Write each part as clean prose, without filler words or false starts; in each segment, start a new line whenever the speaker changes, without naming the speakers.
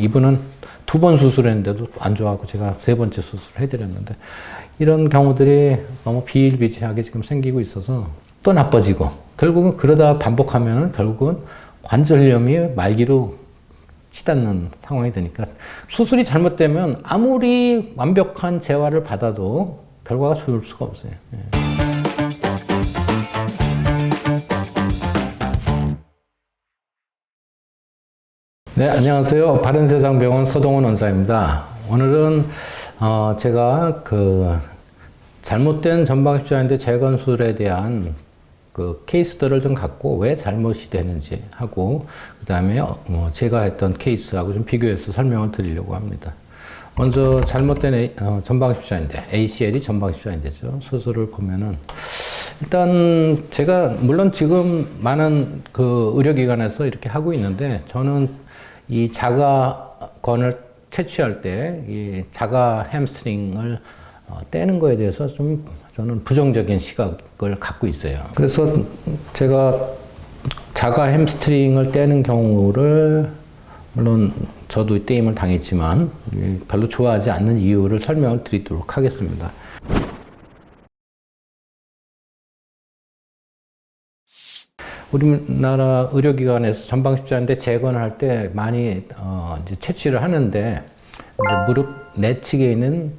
이분은 2번 수술했는데도 안 좋아하고 제가 3번째 수술을 해드렸는데 이런 경우들이 너무 비일비재하게 지금 생기고 있어서 또 나빠지고 결국은 그러다 반복하면은 결국은 관절염이 말기로 치닫는 상황이 되니까 수술이 잘못되면 아무리 완벽한 재활을 받아도 결과가 좋을 수가 없어요. 예. 네, 안녕하세요. 바른세상병원 서동원 원사입니다. 오늘은 제가 잘못된 전방십자인대 재건술에 대한 케이스들을 좀 갖고 왜 잘못이 되는지 하고 그 다음에 제가 했던 케이스하고 좀 비교해서 설명을 드리려고 합니다. 먼저 잘못된 전방십자인대, ACL이 전방십자인대죠. 수술을 보면은 일단 제가 물론 지금 많은 의료기관에서 이렇게 하고 있는데 저는 이 자가건을 채취할 때 이 자가 햄스트링을 떼는 거에 대해서 좀 저는 부정적인 시각을 갖고 있어요. 그래서 제가 자가 햄스트링을 떼는 경우를 물론 저도 떼임을 당했지만 별로 좋아하지 않는 이유를 설명을 드리도록 하겠습니다. 우리나라 의료기관에서 전방십자인대 재건을 할 때 많이 이제 채취를 하는데 이제 무릎 내측에 있는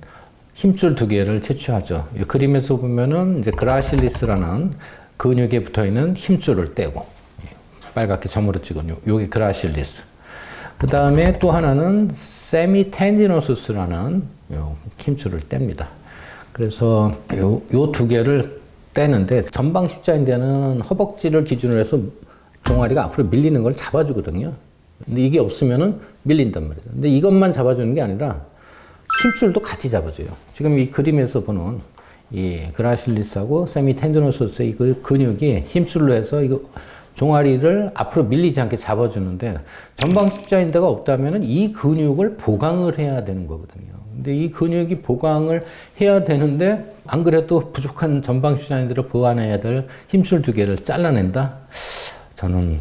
힘줄 2개를 채취하죠. 이 그림에서 보면은 이제 그라실리스라는 근육에 붙어 있는 힘줄을 떼고 빨갛게 점으로 찍은 요게 그라실리스. 그 다음에 또 하나는 세미텐디노수스라는 힘줄을 뗍니다. 그래서 요 2개를 떼는데 전방십자인대는 허벅지를 기준으로 해서 종아리가 앞으로 밀리는 걸 잡아주거든요. 근데 이게 없으면은 밀린단 말이에요. 근데 이것만 잡아주는 게 아니라 힘줄도 같이 잡아줘요. 지금 이 그림에서 보는 이 그라실리스하고 세미텐디노수스의 그 근육이 힘줄로 해서 이거 종아리를 앞으로 밀리지 않게 잡아주는데 전방십자인대가 없다면은 이 근육을 보강을 해야 되는 거거든요. 근데 이 근육이 보강을 해야 되는데 안 그래도 부족한 전방십자인대를 보완해야 될 힘줄 2개를 잘라낸다? 저는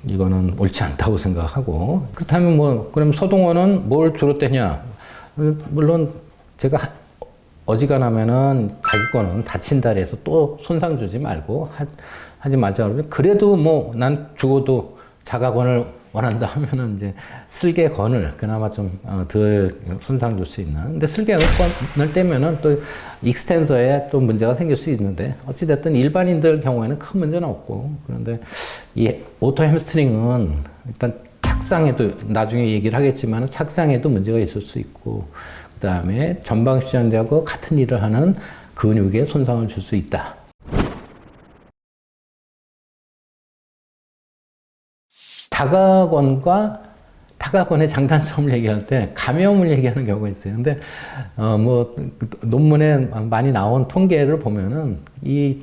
이거는 옳지 않다고 생각하고 그렇다면 그럼 서동원은 뭘 주로 떼냐? 물론 제가 어지간하면은 자기 거는 다친다 해서 또 손상 주지 말고 하지 말자 그러면 그래도 난 죽어도 자가건을 원한다 하면은 이제 슬개건을 그나마 좀 덜 손상 줄 수 있는. 근데 슬개건을 떼면은 또 익스텐서에 또 문제가 생길 수 있는데 어찌됐든 일반인들 경우에는 큰 문제는 없고 그런데 이 오토 햄스트링은 일단 착상에도 나중에 얘기를 하겠지만 착상에도 문제가 있을 수 있고 그 다음에 전방십자인대하고 같은 일을 하는 근육에 손상을 줄 수 있다. 다가건의 장단점을 얘기할 때 감염을 얘기하는 경우가 있어요. 근데 논문에 많이 나온 통계를 보면은 이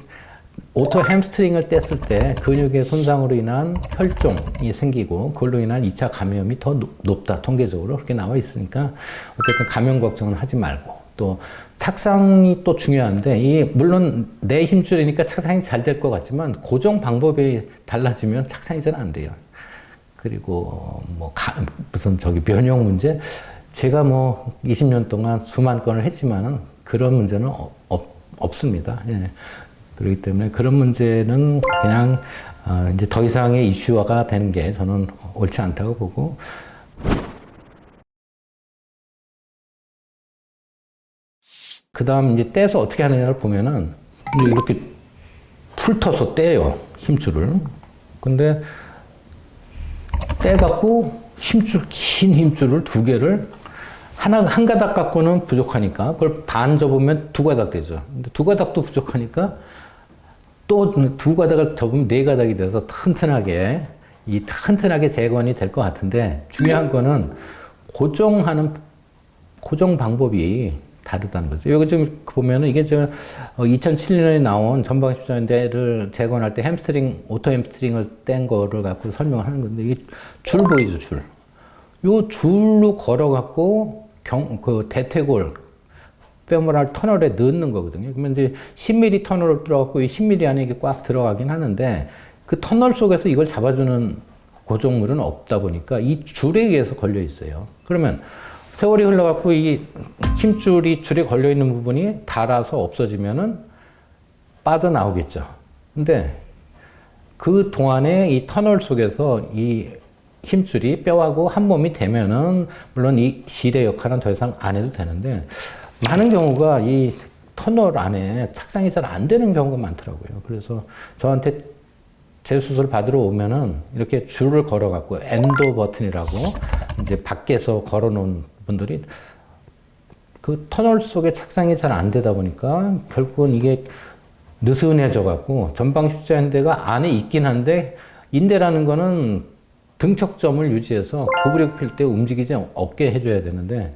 오토 햄스트링을 뗐을 때 근육의 손상으로 인한 혈종이 생기고 그걸로 인한 2차 감염이 더 높다. 통계적으로 그렇게 나와 있으니까 어쨌든 감염 걱정은 하지 말고 또 착상이 또 중요한데 물론 내 힘줄이니까 착상이 잘 될 것 같지만 고정 방법이 달라지면 착상이 잘 안 돼요. 그리고 무슨 면역 문제 제가 20년 동안 수만 건을 했지만은 그런 문제는 없습니다. 예. 그렇기 때문에 그런 문제는 그냥 이제 더 이상의 이슈화가 되는 게 저는 옳지 않다고 보고 그 다음 이제 떼서 어떻게 하느냐를 보면은 이렇게 풀터서 떼요 힘줄을. 근데 떼갖고 긴 힘줄을 2개를 한 가닥 갖고는 부족하니까 그걸 반 접으면 2가닥 되죠. 근데 2가닥도 부족하니까 또 2가닥을 접으면 4가닥이 돼서 튼튼하게 재건이 될 것 같은데 중요한 거는 고정 방법이 다르다는 거죠. 여기 지금 보면은 이게 2007년에 나온 전방십자인대를 재건할 때 오토 햄스트링을 뗀 거를 갖고 설명을 하는 건데 이게 줄 보이죠, 줄. 요 줄로 걸어갖고 대퇴골 페모랄 터널에 넣는 거거든요. 그러면 이제 10mm 터널로 들어갔고 이 10mm 안에 이게 꽉 들어가긴 하는데 그 터널 속에서 이걸 잡아주는 고정물은 없다 보니까 이 줄에 의해서 걸려 있어요. 그러면 세월이 흘러갖고 이 힘줄이 줄에 걸려 있는 부분이 닳아서 없어지면은 빠져나오겠죠. 근데 그 동안에 이 터널 속에서 이 힘줄이 뼈하고 한 몸이 되면은 물론 이 실의 역할은 더 이상 안 해도 되는데 많은 경우가 이 터널 안에 착상이 잘 안 되는 경우가 많더라고요. 그래서 저한테 재수술 받으러 오면은 이렇게 줄을 걸어갖고 엔도 버튼이라고 이제 밖에서 걸어놓은 분들이 그 터널 속에 착상이 잘 안 되다 보니까 결국은 이게 느슨해져 갖고 전방 십자인대가 안에 있긴 한데 인대라는 거는 등척점을 유지해서 구부리고 필 때 움직이지 없게 해줘야 되는데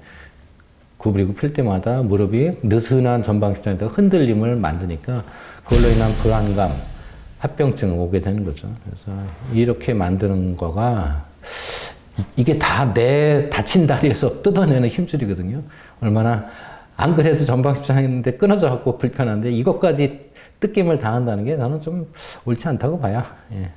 구부리고 필 때마다 무릎이 느슨한 전방 십자인대가 흔들림을 만드니까 그걸로 인한 불안감, 합병증 오게 되는 거죠. 그래서 이렇게 만드는 거가 이게 다 내 다친 다리에서 뜯어내는 힘줄이거든요. 얼마나 안 그래도 전방 십자인대 끊어져 갖고 불편한데 이것까지 뜯김을 당한다는 게 나는 좀 옳지 않다고 봐요. 예.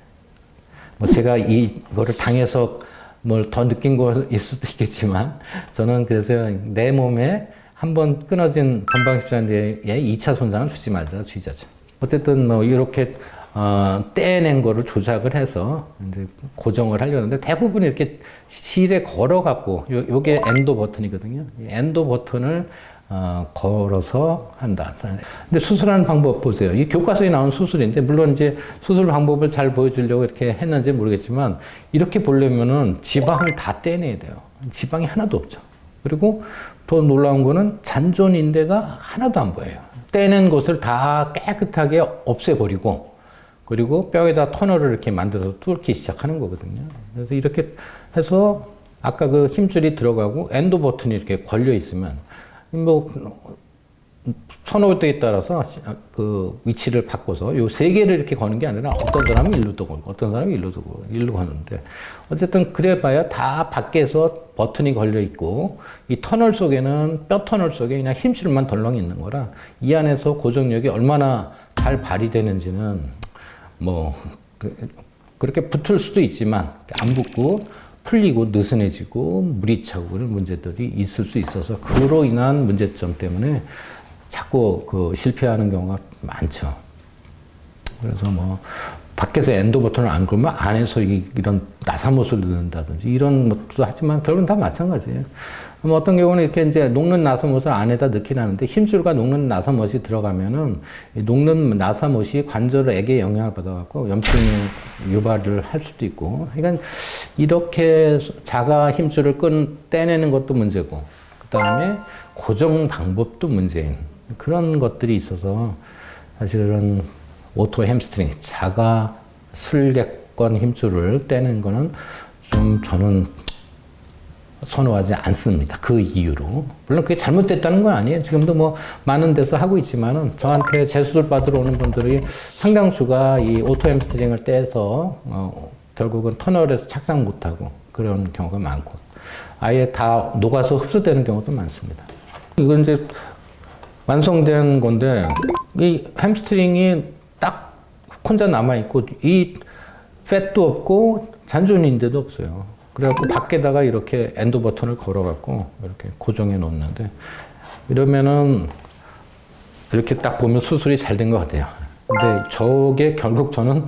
뭐 제가 이거를 당해서 뭘 더 느낀 거일 수도 있겠지만 저는 그래서 내 몸에 한번 끊어진 전방 십자인대에 2차 손상을 주지 말자 주의자죠. 어쨌든 뭐 이렇게 떼낸 거를 조작을 해서 이제 고정을 하려는데 대부분 이렇게 실에 걸어갖고 요게 엔도 버튼이거든요. 엔도 버튼을 걸어서 한다. 근데 수술하는 방법 보세요. 이 교과서에 나온 수술인데, 물론 이제 수술 방법을 잘 보여주려고 이렇게 했는지 모르겠지만, 이렇게 보려면은 지방을 다 떼내야 돼요. 지방이 하나도 없죠. 그리고 더 놀라운 거는 잔존인대가 하나도 안 보여요. 떼낸 곳을 다 깨끗하게 없애버리고, 그리고 뼈에다 터널을 이렇게 만들어서 뚫기 시작하는 거거든요. 그래서 이렇게 해서 아까 그 힘줄이 들어가고 엔도 버튼이 이렇게 걸려 있으면, 뭐 선호도에 따라서 그 위치를 바꿔서 요 세 개를 이렇게 거는 게 아니라 어떤 사람은 일로도 걸고 어떤 사람은 일로도 걸고 일로 거는데 어쨌든 그래봐야 다 밖에서 버튼이 걸려 있고 이 터널 속에는 뼈 터널 속에 그냥 힘줄만 덜렁 있는 거라 이 안에서 고정력이 얼마나 잘 발휘되는지는 뭐 그렇게 붙을 수도 있지만 안 붙고 풀리고 느슨해지고 물이 차고 그런 문제들이 있을 수 있어서 그로 인한 문제점 때문에 자꾸 그 실패하는 경우가 많죠. 그래서 뭐 밖에서 엔도 버튼을 안 걸면 안에서 이런 나사못을 넣는다든지 이런 것도 하지만 결국은 다 마찬가지예요. 뭐 어떤 경우는 이렇게 이제 녹는 나사못을 안에다 넣긴 하는데 힘줄과 녹는 나사못이 들어가면은 녹는 나사못이 관절에게 영향을 받아갖고 염증 유발을 할 수도 있고, 그러니까 이렇게 자가 힘줄을 떼내는 것도 문제고, 그 다음에 고정 방법도 문제인 그런 것들이 있어서 사실은 오토 햄스트링, 자가 슬개권 힘줄을 떼는 거는 좀 저는 선호하지 않습니다. 그 이유로. 물론 그게 잘못됐다는 건 아니에요. 지금도 뭐 많은 데서 하고 있지만은 저한테 재수술 받으러 오는 분들이 상당수가 이 오토 햄스트링을 떼서 결국은 터널에서 착상 못하고 그런 경우가 많고 아예 다 녹아서 흡수되는 경우도 많습니다. 이건 이제 완성된 건데 이 햄스트링이 딱 혼자 남아있고 이 팻도 없고 잔존인대도 없어요. 그래갖고 밖에다가 이렇게 엔도 버튼을 걸어갖고 이렇게 고정해 놓는데 이러면은 이렇게 딱 보면 수술이 잘 된 것 같아요. 근데 저게 결국 저는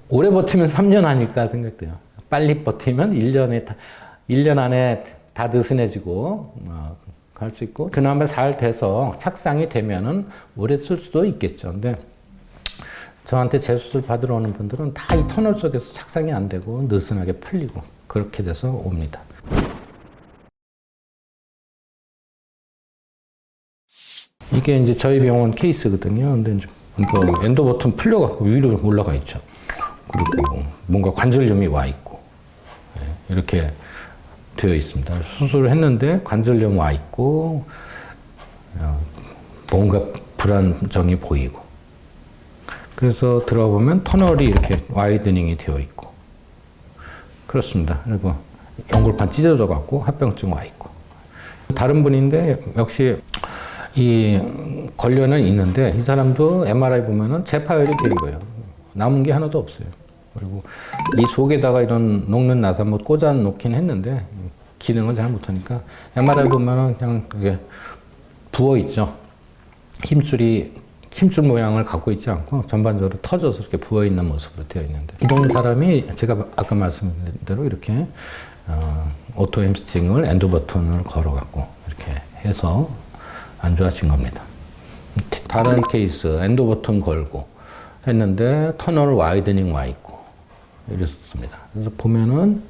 오래 버티면 3년 아닐까 생각돼요. 빨리 버티면 1년 안에 다 느슨해지고 갈 수 있고 그나마 잘 돼서 착상이 되면은 오래 쓸 수도 있겠죠. 근데 저한테 재수술 받으러 오는 분들은 다 이 터널 속에서 착상이 안 되고 느슨하게 풀리고 그렇게 돼서 옵니다. 이게 이제 저희 병원 케이스거든요. 근데 이제 이거 엔도 버튼 풀려갖고 위로 올라가 있죠. 그리고 뭔가 관절염이 와 있고 이렇게 되어 있습니다. 수술을 했는데 관절염 와 있고 뭔가 불안정이 보이고 그래서 들어가 보면 터널이 이렇게 와이드닝이 되어 있고 그렇습니다. 그리고 연골판 찢어져 갖고 합병증 와 있고 다른 분인데 역시 이 걸려는 있는데 이 사람도 MRI 보면은 재파열이 된 거예요. 남은 게 하나도 없어요. 그리고 이 속에다가 이런 녹는 나사못 꽂아 놓긴 했는데 기능을 잘 못하니까 MRI 보면은 그냥 그게 부어 있죠. 힘줄 모양을 갖고 있지 않고 전반적으로 터져서 이렇게 부어 있는 모습으로 되어 있는데, 이런 사람이 제가 아까 말씀드린 대로 이렇게 오토 햄스트링을 엔도 버튼을 걸어 갖고 이렇게 해서 안 좋아진 겁니다. 다른 케이스 엔도 버튼 걸고 했는데 터널 와이드닝 와 있고 이랬습니다. 그래서 보면은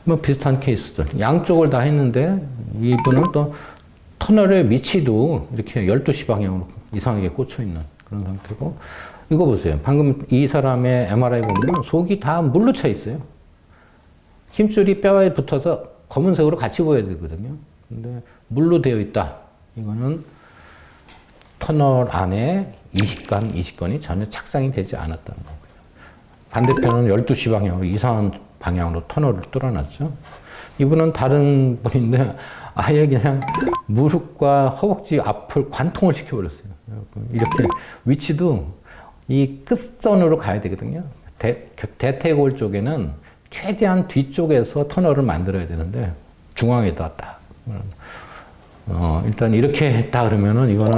뭐 비슷한 케이스들 양쪽을 다 했는데, 이분은 또 터널의 위치도 이렇게 12시 방향으로 이상하게 꽂혀 있는 그런 상태고, 이거 보세요. 방금 이 사람의 MRI 보면 속이 다 물로 차 있어요. 힘줄이 뼈에 붙어서 검은색으로 같이 보여야 되거든요. 근데 물로 되어 있다. 이거는 터널 안에 이식건이 전혀 착상이 되지 않았다는 거고요. 반대편은 12시 방향으로 이상한 방향으로 터널을 뚫어놨죠. 이분은 다른 분인데 아예 그냥 무릎과 허벅지 앞을 관통을 시켜버렸어요. 이렇게 위치도 이 끝선으로 가야 되거든요. 대퇴골 쪽에는 최대한 뒤쪽에서 터널을 만들어야 되는데 중앙에다 딱. 일단 이렇게 했다 그러면은 이거는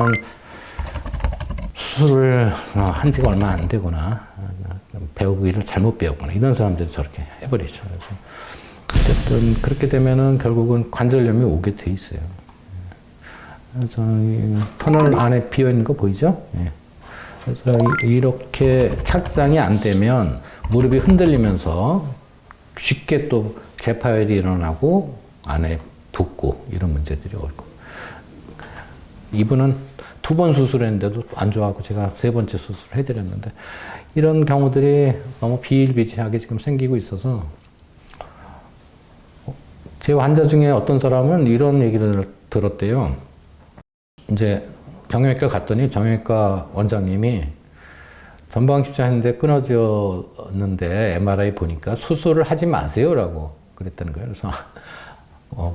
수술을 한 지가 얼마 안 되거나 배우기를 잘못 배웠거나 이런 사람들이 저렇게 해버리죠. 그래서 어쨌든 그렇게 되면은 결국은 관절염이 오게 돼 있어요. 그래서 터널 안에 비어 있는 거 보이죠? 그래서 이렇게 착상이 안 되면 무릎이 흔들리면서 쉽게 또 재파열이 일어나고 안에 붓고 이런 문제들이 오고, 이분은 2번 수술했는데도 안 좋아하고 제가 3번째 수술을 해드렸는데, 이런 경우들이 너무 비일비재하게 지금 생기고 있어서, 제 환자 중에 어떤 사람은 이런 얘기를 들었대요. 이제 정형외과 갔더니 정형외과 원장님이 전방십자 했는데 끊어졌는데 MRI 보니까 수술을 하지 마세요라고 그랬다는 거예요. 그래서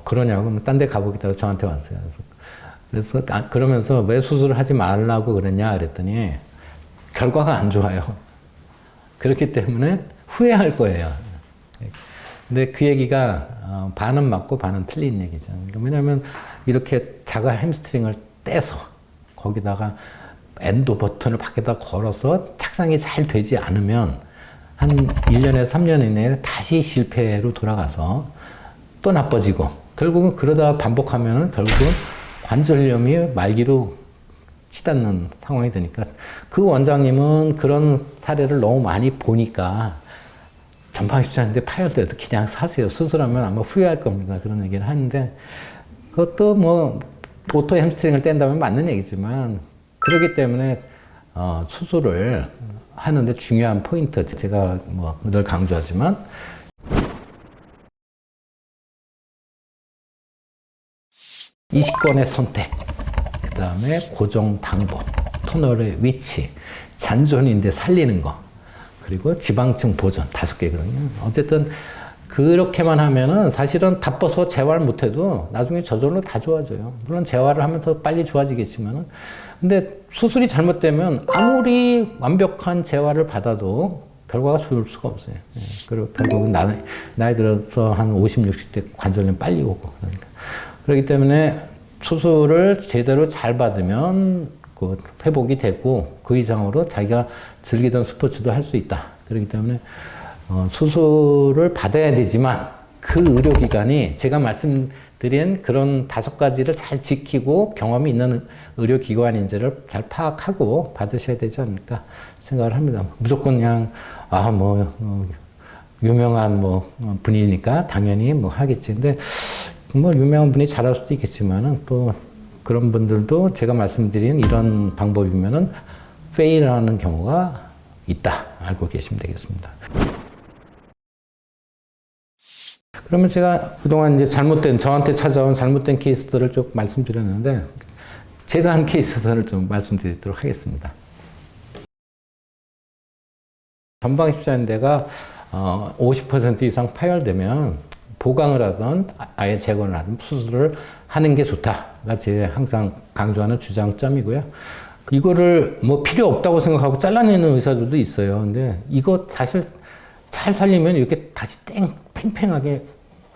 그러냐고 딴 데 가보겠다고 저한테 왔어요. 그래서 그러면서 왜 수술을 하지 말라고 그랬냐 그랬더니 결과가 안 좋아요. 그렇기 때문에 후회할 거예요. 근데 그 얘기가 반은 맞고 반은 틀린 얘기죠. 그러니까 왜냐하면 이렇게 자가 햄스트링을 떼서 거기다가 엔도 버튼을 밖에다 걸어서 착상이 잘 되지 않으면 한 1년에서 3년 이내에 다시 실패로 돌아가서 또 나빠지고, 결국은 그러다 반복하면은 결국은 관절염이 말기로 치닫는 상황이 되니까, 그 원장님은 그런 사례를 너무 많이 보니까 전방십자인대 파열돼도 그냥 사세요. 수술하면 아마 후회할 겁니다. 그런 얘기를 하는데, 그것도 뭐 오토 햄스트링을 뗀다면 맞는 얘기지만, 그렇기 때문에 수술을 하는데 중요한 포인트, 제가 뭐 늘 강조하지만 이식권의 선택, 그 다음에 고정 방법, 터널의 위치, 잔존인대 살리는 거, 그리고 지방층 보존 5개거든요. 어쨌든 그렇게만 하면은 사실은 바빠서 재활 못해도 나중에 저절로 다 좋아져요. 물론 재활을 하면 더 빨리 좋아지겠지만은, 근데 수술이 잘못되면 아무리 완벽한 재활을 받아도 결과가 좋을 수가 없어요. 그리고 결국은 나이 들어서 한 50, 60대 관절염 빨리 오고 그러니까. 그렇기 때문에 수술을 제대로 잘 받으면 그 회복이 되고 그 이상으로 자기가 즐기던 스포츠도 할 수 있다. 그렇기 때문에 수술을 받아야 되지만 그 의료기관이 제가 말씀드린 그런 5가지를 잘 지키고 경험이 있는 의료기관인지를 잘 파악하고 받으셔야 되지 않을까 생각을 합니다. 무조건 그냥 유명한 분이니까 당연히 하겠지. 근데 유명한 분이 잘할 수도 있겠지만은 또 그런 분들도 제가 말씀드린 이런 방법이면은 페일하는 경우가 있다. 알고 계시면 되겠습니다. 그러면 제가 그동안 이제 저한테 찾아온 잘못된 케이스들을 쭉 말씀드렸는데, 제가 한 케이스들을 좀 말씀드리도록 하겠습니다. 전방십자인대가 50% 이상 파열되면 보강을 하든 아예 제거를 하든 수술을 하는 게 좋다가 제 항상 강조하는 주장점이고요. 이거를 필요 없다고 생각하고 잘라내는 의사들도 있어요. 근데 이거 사실 잘 살리면 이렇게 다시 팽팽하게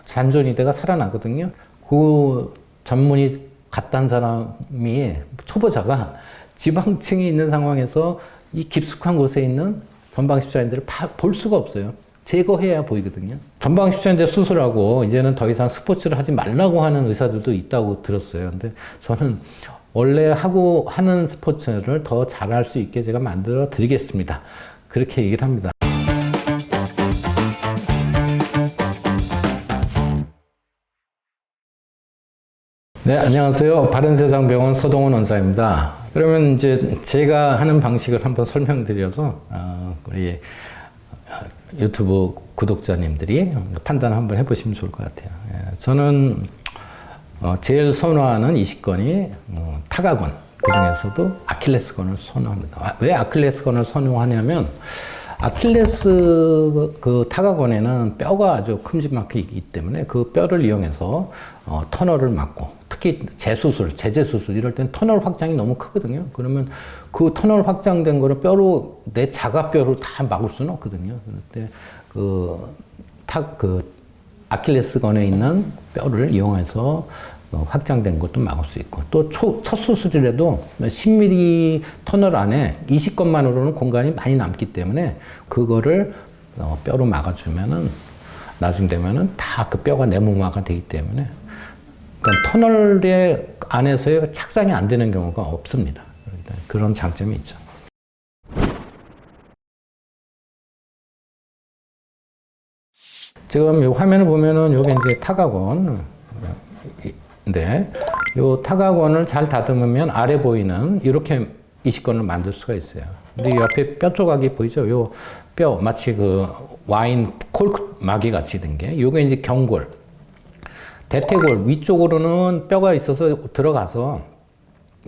잔존인대가 살아나거든요. 그 전문의 갔단 사람이 초보자가 지방층이 있는 상황에서 이 깊숙한 곳에 있는 전방십자인대를 볼 수가 없어요. 제거해야 보이거든요. 전방십자인대 수술하고 이제는 더 이상 스포츠를 하지 말라고 하는 의사들도 있다고 들었어요. 근데 저는 원래 하는 스포츠를 더 잘할 수 있게 제가 만들어 드리겠습니다. 그렇게 얘기를 합니다. 네, 안녕하세요. 바른세상병원 서동원 원장입니다. 그러면 이제 제가 하는 방식을 한번 설명드려서 우리 유튜브 구독자님들이 판단 한번 해보시면 좋을 것 같아요. 저는 제일 선호하는 이식건이 타가건, 그 중에서도 아킬레스건을 선호합니다. 왜 아킬레스건을 선호하냐면 아킬레스 그 타가건에는 뼈가 아주 큼지막하게 있기 때문에 그 뼈를 이용해서 터널을 막고, 특히 재수술, 제재수술 이럴 땐 터널 확장이 너무 크거든요. 그러면 그 터널 확장된 거를 뼈로, 내 자가뼈로 다 막을 수는 없거든요. 그럴 때 그 아킬레스건에 있는 뼈를 이용해서 확장된 것도 막을 수 있고, 또 첫 수술이라도 10mm 터널 안에 이식건만으로는 공간이 많이 남기 때문에 그거를 뼈로 막아주면은 나중 되면은 다 그 뼈가 내모마가 되기 때문에 그러니까 터널의 안에서의 착상이 안 되는 경우가 없습니다. 그런 장점이 있죠. 지금 이 화면을 보면은 이게 이제 타가건. 네, 요 타가건을 잘 다듬으면 아래 보이는 이렇게 이식건을 만들 수가 있어요. 근데 옆에 뼈 조각이 보이죠? 요 뼈 마치 그 와인 콜크 마개 같이 된 게, 요게 이제 경골, 대퇴골 위쪽으로는 뼈가 있어서 들어가서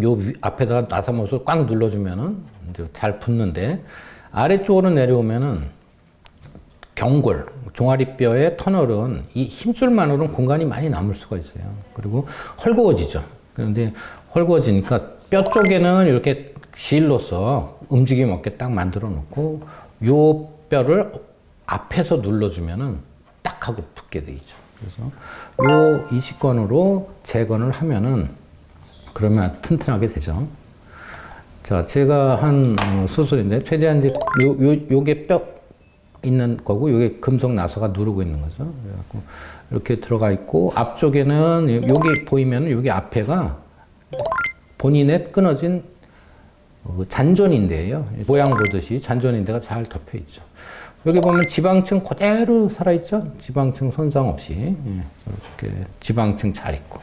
요 앞에다가 나사못을 꽉 눌러주면은 이제 잘 붙는데, 아래쪽으로 내려오면은 경골, 종아리뼈의 터널은 이 힘줄만으로는 공간이 많이 남을 수가 있어요. 그리고 헐거워지죠. 그런데 헐거워지니까 뼈 쪽에는 이렇게 실로서 움직임 없게 딱 만들어 놓고 요 뼈를 앞에서 눌러주면은 딱 하고 붙게 돼 있죠. 그래서 요 이식건으로 재건을 하면은 그러면 튼튼하게 되죠. 자, 제가 한 수술인데 최대한 이제 요게 뼈 있는 거고, 요게 금속 나사가 누르고 있는 거죠. 그래갖고 이렇게 들어가 있고, 앞쪽에는 여기 보이면 여기 앞에가 본인의 끊어진 잔존인대예요. 모양 보듯이 잔존인대가 잘 덮여 있죠. 여기 보면 지방층 그대로 살아있죠. 지방층 손상 없이 이렇게 지방층 잘 있고,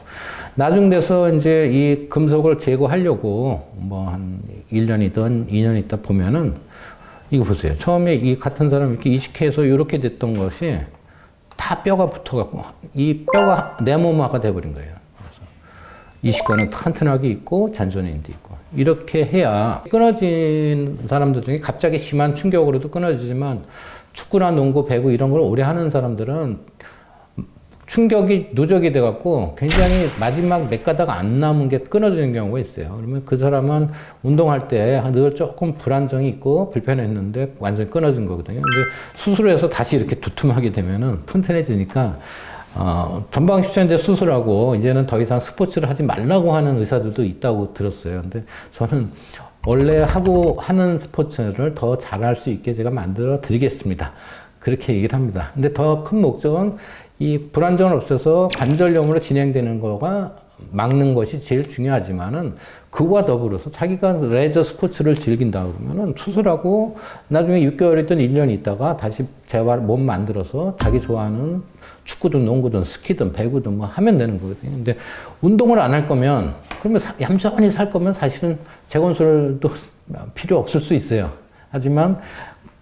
나중 돼서 이제 이 금속을 제거하려고 뭐 한 1년이든 2년 있다 보면은, 이거 보세요. 처음에 이 같은 사람 이렇게 이식해서 이렇게 됐던 것이 다 뼈가 붙어갖고 이 뼈가 네모마가 돼버린 거예요. 그래서 이식건은 튼튼하게 있고 잔존인도 있고, 이렇게 해야 끊어진 사람들 중에 갑자기 심한 충격으로도 끊어지지만, 축구나 농구, 배구 이런 걸 오래 하는 사람들은 충격이 누적이 돼갖고 굉장히 마지막 몇 가닥 안 남은 게 끊어지는 경우가 있어요. 그러면 그 사람은 운동할 때 늘 조금 불안정이 있고 불편했는데 완전히 끊어진 거거든요. 근데 수술을 해서 다시 이렇게 두툼하게 되면은 튼튼해지니까, 전방십자인대 수술하고 이제는 더 이상 스포츠를 하지 말라고 하는 의사들도 있다고 들었어요. 근데 저는 원래 하는 스포츠를 더 잘할 수 있게 제가 만들어 드리겠습니다. 그렇게 얘기를 합니다. 근데 더 큰 목적은 이 불안정을 없애서 관절염으로 진행되는 거가 막는 것이 제일 중요하지만은, 그와 더불어서 자기가 레저 스포츠를 즐긴다 그러면은 수술하고 나중에 6개월이든 1년 있다가 다시 재활 몸 만들어서 자기 좋아하는 축구든 농구든 스키든 배구든 뭐 하면 되는 거거든요. 근데 운동을 안 할 거면, 그러면 얌전히 살 거면 사실은 재건술도 필요 없을 수 있어요. 하지만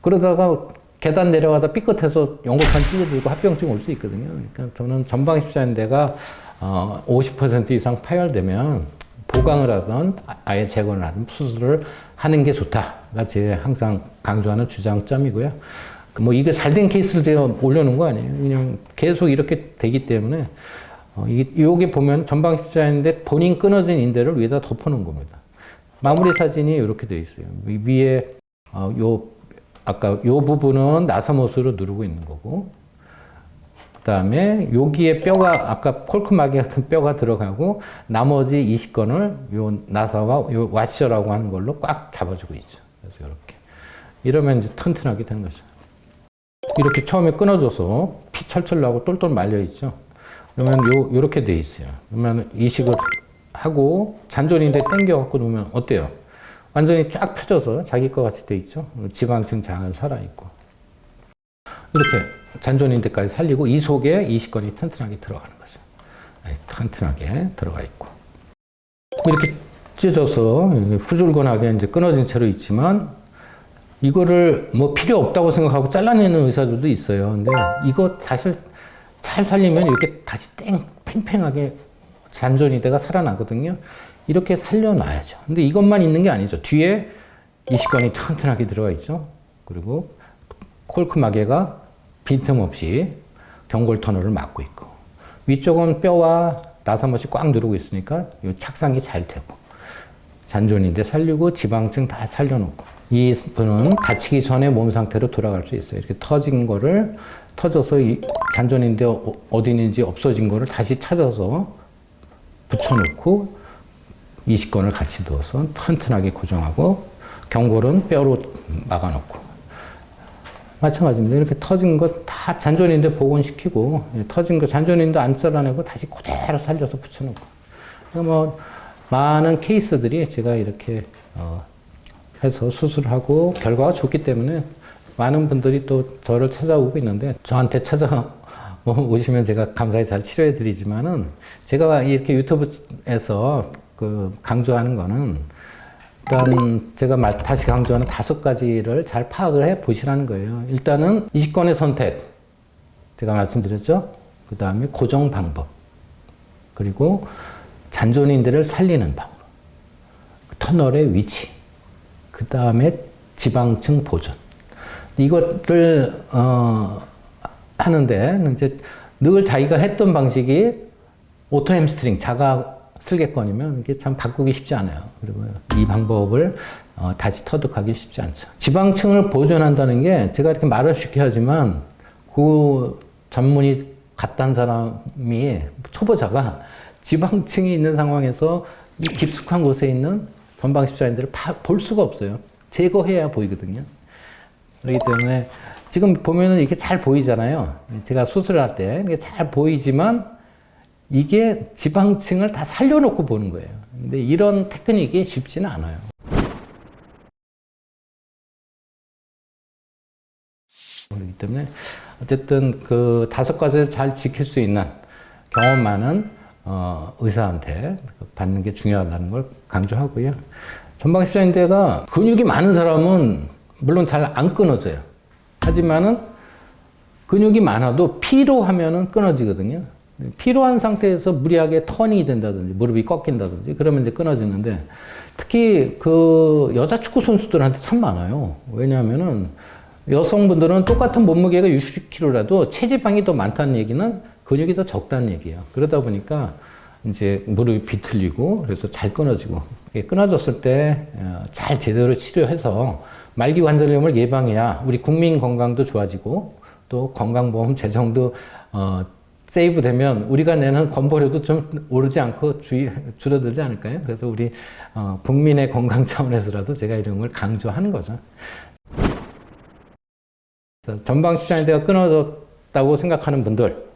그러다가 계단 내려가다 삐끗해서 연골판 찢어지고 합병증 올 수 있거든요. 그러니까 저는 전방십자인대가 50% 이상 파열되면 보강을 하든 아예 재건을 하든 수술을 하는 게 좋다가 제 항상 강조하는 주장점이고요. 뭐 이게 잘된 케이스를 제가 올려놓은 거 아니에요. 그냥 계속 이렇게 되기 때문에 여기 보면 전방십자인대 본인 끊어진 인대를 위에다 덮어놓은 겁니다. 마무리 사진이 이렇게 되어 있어요. 위에 요 아까 요 부분은 나사못으로 누르고 있는 거고, 그 다음에 여기에 뼈가 아까 콜크마개 같은 뼈가 들어가고 나머지 20건을 요 나사와 요 와셔라고 하는 걸로 꽉 잡아주고 있죠. 그래서 이렇게 이러면 이제 튼튼하게 되는 거죠. 이렇게 처음에 끊어져서 피 철철 나고 똘똘 말려 있죠. 그러면 요렇게 돼 있어요. 그러면 이식을 하고 잔존인데 당겨 갖고 놓으면 어때요? 완전히 쫙 펴져서 자기 거 같이 돼 있죠. 지방층 잘 살아 있고. 이렇게 잔존인대까지 살리고 이 속에 이식건이 튼튼하게 들어가는 거죠. 튼튼하게 들어가 있고. 이렇게 찢어서 후줄근하게 이제 끊어진 채로 있지만 이거를 뭐 필요 없다고 생각하고 잘라내는 의사들도 있어요. 근데 이거 사실 잘 살리면 이렇게 다시 팽팽하게 잔존인대가 살아나거든요. 이렇게 살려놔야죠. 근데 이것만 있는 게 아니죠. 뒤에 이식건이 튼튼하게 들어가 있죠. 그리고 콜크마개가 빈틈없이 경골 터널을 막고 있고, 위쪽은 뼈와 나사못이 꽉 누르고 있으니까 이 착상이 잘 되고, 잔존인대 살리고 지방층 다 살려놓고, 이 분은 다치기 전에 몸 상태로 돌아갈 수 있어요. 이렇게 터진 거를 터져서 이 잔존인대 어디 있는지 없어진 거를 다시 찾아서 붙여놓고 이식건을 같이 넣어서 튼튼하게 고정하고 경골은 뼈로 막아놓고, 마찬가지입니다. 이렇게 터진 거 다 잔존인대 복원시키고, 터진 거 잔존인대 안 잘라내고 다시 그대로 살려서 붙여놓고. 뭐 많은 케이스들이 제가 이렇게 해서 수술하고 결과가 좋기 때문에 많은 분들이 또 저를 찾아오고 있는데, 저한테 찾아오시면 제가 감사히 잘 치료해 드리지만은, 제가 이렇게 유튜브에서 강조하는 거는, 일단 제가 다시 강조하는 5가지를 잘 파악을 해 보시라는 거예요. 일단은 이식건의 선택, 제가 말씀드렸죠. 그 다음에 고정 방법, 그리고 잔존인대를 살리는 방법, 터널의 위치, 그 다음에 지방층 보존. 이것들 하는데 이제 늘 자기가 했던 방식이 오토 햄스트링, 자가 슬개건이면 이게 참 바꾸기 쉽지 않아요. 그리고 이 방법을 다시 터득하기 쉽지 않죠. 지방층을 보존한다는 게 제가 이렇게 말을 쉽게 하지만 그 전문이 갔던 사람이, 초보자가 지방층이 있는 상황에서 이 깊숙한 곳에 있는 전방십자인대를 볼 수가 없어요. 제거해야 보이거든요. 그렇기 때문에 지금 보면은 이렇게 잘 보이잖아요. 제가 수술할 때 이게 잘 보이지만 이게 지방층을 다 살려놓고 보는 거예요. 근데 이런 테크닉이 쉽지는 않아요. 그렇기 때문에 어쨌든 그 5가지를 잘 지킬 수 있는 경험 많은 의사한테 받는 게 중요하다는 걸 강조하고요. 전방십자인대가 근육이 많은 사람은 물론 잘 안 끊어져요. 하지만은 근육이 많아도 피로하면은 끊어지거든요. 피로한 상태에서 무리하게 터닝이 된다든지 무릎이 꺾인다든지 그러면 이제 끊어지는데, 특히 그 여자 축구 선수들한테 참 많아요. 왜냐하면은 여성분들은 똑같은 몸무게가 60kg라도 체지방이 더 많다는 얘기는 근육이 더 적다는 얘기예요. 그러다 보니까 이제 무릎이 비틀리고 그래서 잘 끊어지고, 끊어졌을 때 잘 제대로 치료해서 말기 관절염을 예방해야 우리 국민 건강도 좋아지고 또 건강보험 재정도 세이브 되면 우리가 내는 건보료도 좀 오르지 않고 줄어들지 않을까요? 그래서 우리 국민의 건강 차원에서라도 제가 이런 걸 강조하는 거죠. 전방십자인대가 끊어졌다고 생각하는 분들,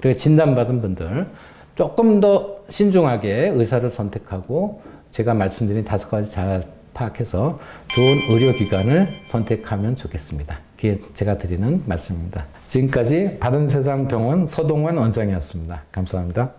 그리고 진단받은 분들, 조금 더 신중하게 의사를 선택하고 제가 말씀드린 5가지 잘 파악해서 좋은 의료기관을 선택하면 좋겠습니다. 그게 제가 드리는 말씀입니다. 지금까지 바른세상병원 서동환 원장이었습니다. 감사합니다.